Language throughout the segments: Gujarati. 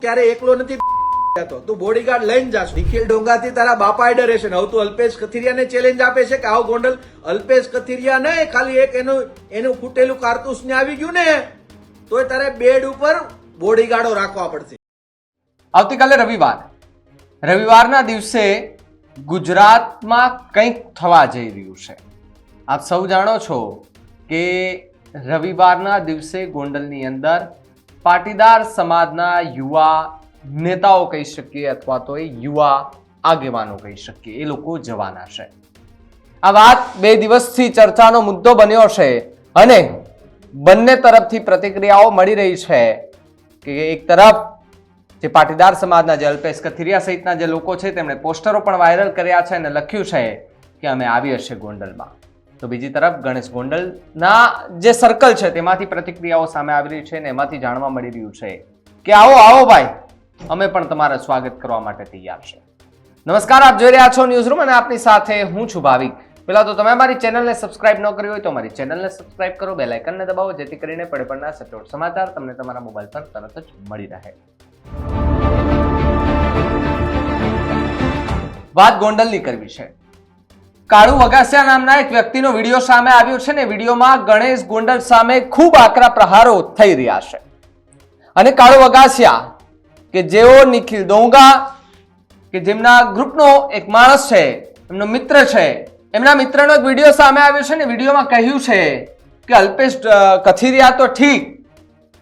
ક્યારે એકલો નથી જતો, તું બોડીગાર્ડ લઈને જાશ. નિખિલ ડોંગાથી તારા બાપાએ ડરે છે ને હવે તું અલ્પેશ કથિરિયાને ચેલેન્જ આપે છે કે આવો ગોંડલ. અલ્પેશ કથિરિયા નહીં, ખાલી એક એનું ફૂટેલું કારતૂસ ને આવી ગયું ને તોય તારે બેડ ઉપર બોડીગાર્ડો રાખવા પડશે. આવતીકાલે રવિવારના દિવસે ગુજરાતમાં કંઈક થવા જઈ રહ્યું છે. આપ સૌ જાણો છો કે રવિવારના દિવસે ગોંડલની અંદર પાટીદાર સમાજના યુવા નેતાઓ કહી શકીએ અથવા તો એ યુવા આગેવાનો કહી શકીએ, એ લોકો જવાના છે. આ વાત 2 દિવસથી ચર્ચાનો મુદ્દો બન્યો છે અને બંને તરફથી પ્રતિક્રિયાઓ મળી રહી છે કે એક તરફ જે પાટીદાર સમાજના જે અલ્પેશ કથિરિયા સહિતના જે લોકો છે તેમણે પોસ્ટરો પણ વાયરલ કર્યા છે અને લખ્યું છે કે અમે આવીએ છીએ ગોંડલમાં. તો બીજી તરફ ગણેશ ગોંડલના જે સર્કલ છે તેમાંથી પ્રતિક્રિયાઓ સામે આવી રહી છે અને એમાંથી જાણવા મળી રહ્યું છે કે આવો ભાઈ, અમે પણ તમારું સ્વાગત કરવા માટે તૈયાર છે. નમસ્કાર, આપ જોઈ રહ્યા છો ન્યૂઝરૂમ અને આપની સાથે હું છું ભાવિક. પહેલા તો તમે અમારી ચેનલને સબસ્ક્રાઇબ ન કરી હોય તો અમારી ચેનલને સબસ્ક્રાઇબ કરો, બેલ આઇકનને દબાવો જેથી કરીને પડેપણના સચોટ સમાચાર તમને તમારા મોબાઈલ પર તરત જ મળી રહે. વાત ગોંડલની કરવી છે. કાળુ વગાસિયા નામના એક વ્યક્તિનો વિડીયો સામે આવ્યો છે ને વિડીયોમાં ગણેશ ગોંડલ સામે ખૂબ આકરા પ્રહારો થઈ રહ્યા છે અને કાળુ વગાસિયા કે જેઓ નિખિલ ડોંગા કે જેમના ગ્રુપનો એક માણસ છે, એમનો મિત્ર છે, એમના મિત્રનો એક વિડીયો સામે આવ્યો છે ને વિડીયોમાં કહ્યું છે કે અલ્પેશ કથિરિયા તો ઠીક,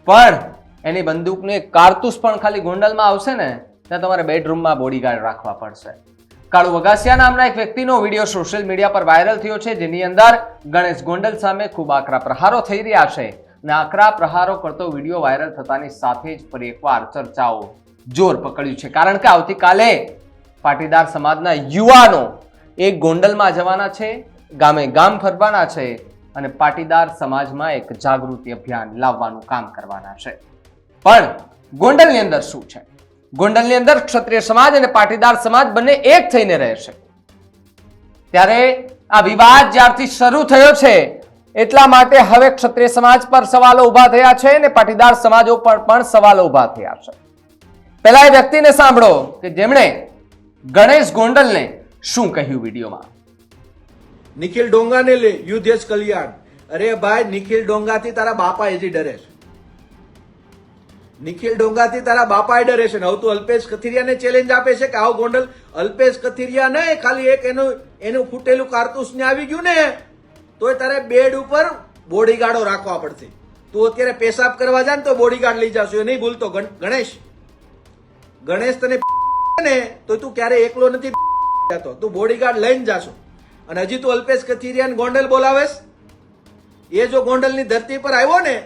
પણ એની બંદૂકનું એક કારતૂસ પણ ખાલી ગોંડલમાં આવશે ને ત્યાં તમારે બેડરૂમમાં બોડીગાર્ડ રાખવા પડશે. કાળુ વગાસિયા નામના એક વ્યક્તિનો વિડીયો સોશિયલ મીડિયા પર વાયરલ થયો છે જેની અંદર ગણેશ ગોંડલ સામે ખૂબ આકરા પ્રહારો થઈ રહ્યા છે અને આકરા પ્રહારો કરતો વિડીયો વાયરલ થતાની સાથે જ ફરી એકવાર ચર્ચાઓ જોર પકડ્યું છે. કારણ કે આવતીકાલે પાટીદાર સમાજના યુવાનો એક ગોંડલમાં જવાના છે, ગામે ગામ ફરવાના છે અને પાટીદાર સમાજમાં એક જાગૃતિ અભિયાન લાવવાનું કામ કરવાના છે. પણ ગોંડલની અંદર શું છે? ગોંડલની અંદર ક્ષત્રિય સમાજ અને પાટીદાર સમાજ બંને એક થઈને રહે છે. ત્યારે આ વિવાદ જ્યારથી શરૂ થયો છે એટલા માટે હવે ક્ષત્રિય સમાજ પર સવાલો ઉભા થયા છે અને પાટીદાર સમાજો પર પણ સવાલો ઉભા થયા છે. પહેલા એ વ્યક્તિને સાંભળો કે જેમણે ગણેશ ગોંડલને શું કહ્યું વિડીયોમાં. નિખિલ ડોંગાને લે યુદ્ધ કલ્યાણ. અરે ભાઈ, નિખિલ ડોંગાથી તારા બાપા હજી ડરે છે. નિખિલ ડોંગાથી તારા બાપાએ ડરે છે ને હવે તું અલ્પેશ કથિરિયાને ચેલેન્જ આપે છે કે આવો ગોંડલ. અલ્પેશ કથિરિયા નહીં, ખાલી એક એનું ફૂટેલું કારતૂસ ને આવી ગયું ને તોય તારે બેડ ઉપર બોડીગાર્ડો રાખવા પડશે. તું અત્યારે પેશાબ કરવા જા ને તો બોડીગાર્ડ લઈ જાશો, એ નહીં ભૂલતો. ગણેશ તને ને તો તું ક્યારે એકલો નથી જતો, તું બોડીગાર્ડ લઈને જાશો. અને હજી તું અલ્પેશ કથિરિયાને ગોંડલ બોલાવેશ. એ જો ગોંડલની ધરતી પર આવ્યો ને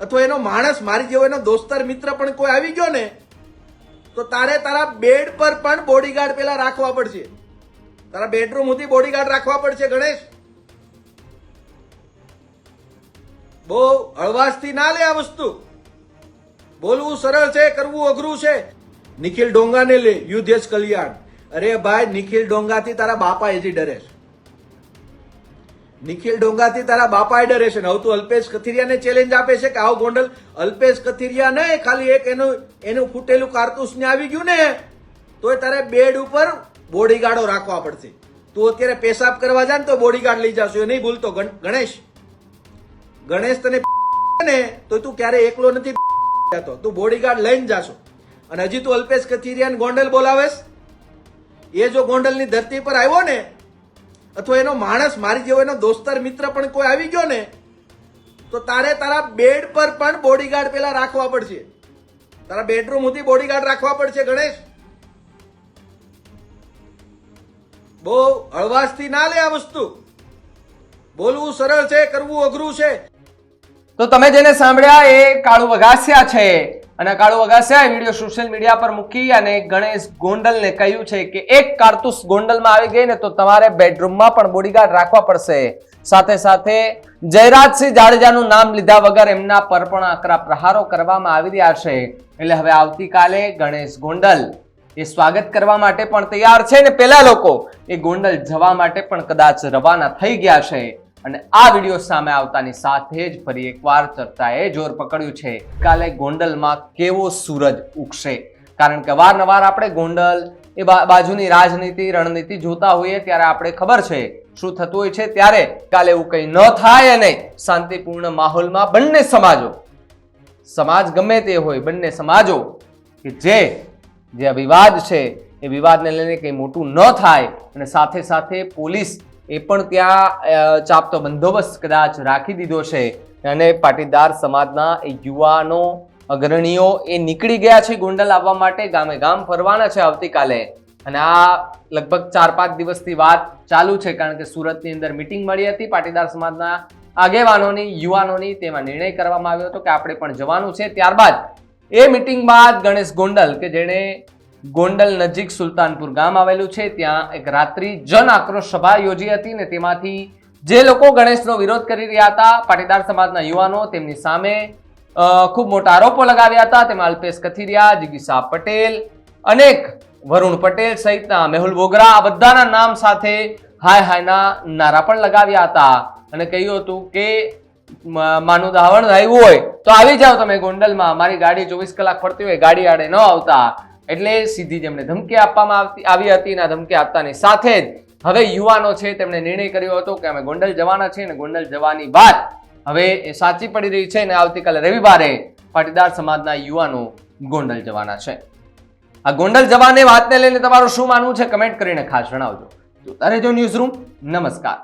અથવા એનો માણસ મારી જેવો એનો દોસ્તર મિત્ર પણ કોઈ આવી ગયો ને તો તારા બેડ પર પણ બોડીગાર્ડ પેલા રાખવા પડશે. તારા બેડરૂમ સુધી બોડીગાર્ડ રાખવા પડશે. ગણેશ, બહુ હળવાશથી ના લે આ વસ્તુ. બોલવું સરળ છે, કરવું અઘરું છે. નિખિલ ડોંગાને લે યુદ્ધ કલ્યાણ. અરે ભાઈ, નિખિલ ડોંગાથી તારા બાપા હજી ડરે છે. નિખિલ ડોંગાથી તારા બાપાએ ડરે છે ને હવે તું અલ્પેશ કથિરિયાને ચેલેન્જ આપે છે કે આવો ગોંડલ. અલ્પેશ કથિરિયા નહીં, ખાલી એક એનું ફૂટેલું કારતૂસ ને આવી ગયું ને તોય તારે બેડ ઉપર બોડીગાર્ડો રાખવા પડશે. તું અત્યારે પેશાબ કરવા જા ને તો બોડીગાર્ડ લઈ જાશો, એ નહીં ભૂલતો. ગણેશ તને ને તો તું ક્યારે એકલો નથી જતો, તું બોડીગાર્ડ લઈને જાશો. અને હજી તું અલ્પેશ કથિરિયાને ગોંડલ બોલાવેશ. એ જો ગોંડલની ધરતી પર આવ્યો ને અથવા એનો માણસ મારી જેવો એનો દોસ્તર મિત્ર પણ કોઈ આવી ગયો ને તો તારા બેડ પર પણ બોડીગાર્ડ પેલા રાખવા પડશે. તારા બેડરૂમ સુધી બોડીગાર્ડ રાખવા પડશે. ગણેશ, બહુ હળવાશથી ના લે આ વસ્તુ. બોલવું સરળ છે, કરવું અઘરું છે. તો તમે જેને સાંભળ્યા એ કાળુ વગાસિયા છે અને કાળુ વગાસિયાએ વિડીયો સોશિયલ મીડિયા પર મૂકી અને ગણેશ ગોંડલને કહ્યું છે કે એક કારતૂસ ગોંડલમાં આવી ગઈ ને તો તમારે બેડરૂમમાં પણ બોડીગાર્ડ રાખવા પડશે. સાથે સાથે જયરાજસિંહ જાડેજાનું નામ લીધા વગર એમના પર પણ આકરા પ્રહારો કરવામાં આવી રહ્યા છે. એટલે હવે આવતીકાલે ગણેશ ગોંડલ એ સ્વાગત કરવા માટે પણ તૈયાર છે ને પેલા લોકો એ ગોંડલ જવા માટે પણ કદાચ રવાના થઈ ગયા છે. અને આ વિડીયો સામે આવતાની સાથે જ ફરી એકવાર ચર્ચાએ જોર પકડ્યું છે. કાલે ગોંડલમાં કેવો સૂરજ ઉગશે? કારણ કે અવારનવાર આપણે ગોંડલ એ બાજુની રાજનીતિ રણનીતિ જોતા હોઈએ ત્યારે આપણે ખબર છે શું થતું હોય છે. ત્યારે કાલે એવું કંઈ ન થાય અને શાંતિપૂર્ણ માહોલમાં બંને સમાજ ગમે તે હોય, બંને સમાજો કે જે વિવાદ છે એ વિવાદને લઈને કંઈ મોટું ન થાય અને સાથે સાથે પોલીસ એ પણ ત્યાં ચાપતો બંદોબસ્ત કદાચ રાખી દીધો છે અને પાટીદાર સમાજના એ યુવાનો અગ્રણીઓ એ નીકળી ગયા છે ગોંડલ આવવા માટે, ગામે ગામ ફરવાના છે આવતીકાલે. અને આ લગભગ 4-5 દિવસથી વાત ચાલુ છે કારણ કે સુરતની અંદર મીટિંગ મળી હતી પાટીદાર સમાજના આગેવાનોની, યુવાનોની. તેમાં નિર્ણય કરવામાં આવ્યો હતો કે આપણે પણ જવાનું છે. ત્યારબાદ એ મીટિંગ બાદ ગણેશ ગોંડલ કે જેણે ગોંડલ નજીક સુલતાનપુર ગામ આવેલું છે ત્યાં એક રાત્રિ જન આક્રોશ સભા યોજી હતી ને તેમાંથી જે લોકો ગણેશનો વિરોધ કરી રહ્યા હતા, પાટીદાર સમાજના યુવાનો, તેમની સામે ખૂબ મોટા આરોપો લગાવ્યા હતા. તેમાં અલ્પેશ કથિરિયા, જિગીશા પટેલ, અનેક વરુણ પટેલ સહિતના, મેહુલ બોગરા, આ બધાના નામ સાથે હાયના નારા પણ લગાવ્યા હતા અને કહ્યું હતું કે માનું દાવણ આવ્યું હોય તો આવી જાઓ તમે ગોંડલમાં, અમારી ગાડી 24 કલાક ફરતી હોય, ગાડી આડે ન આવતા. એટલે સીધી જેમને ધમકી આપવામાં આવી હતી અને ધમકી આપતાની સાથે જ હવે યુવાનો છે તેમણે નિર્ણય કર્યો હતો કે અમે ગોંડલ જવાના છે અને ગોંડલ જવાની વાત હવે એ સાચી પડી રહી છે અને આવતીકાલે રવિવારે પાટીદાર સમાજના યુવાનો ગોંડલ જવાના છે. આ ગોંડલ જવાની વાતને લઈને તમારું શું માનવું છે કમેન્ટ કરીને ખાસ જણાવજો. જોતા રહેજો ન્યૂઝ રૂમ. નમસ્કાર.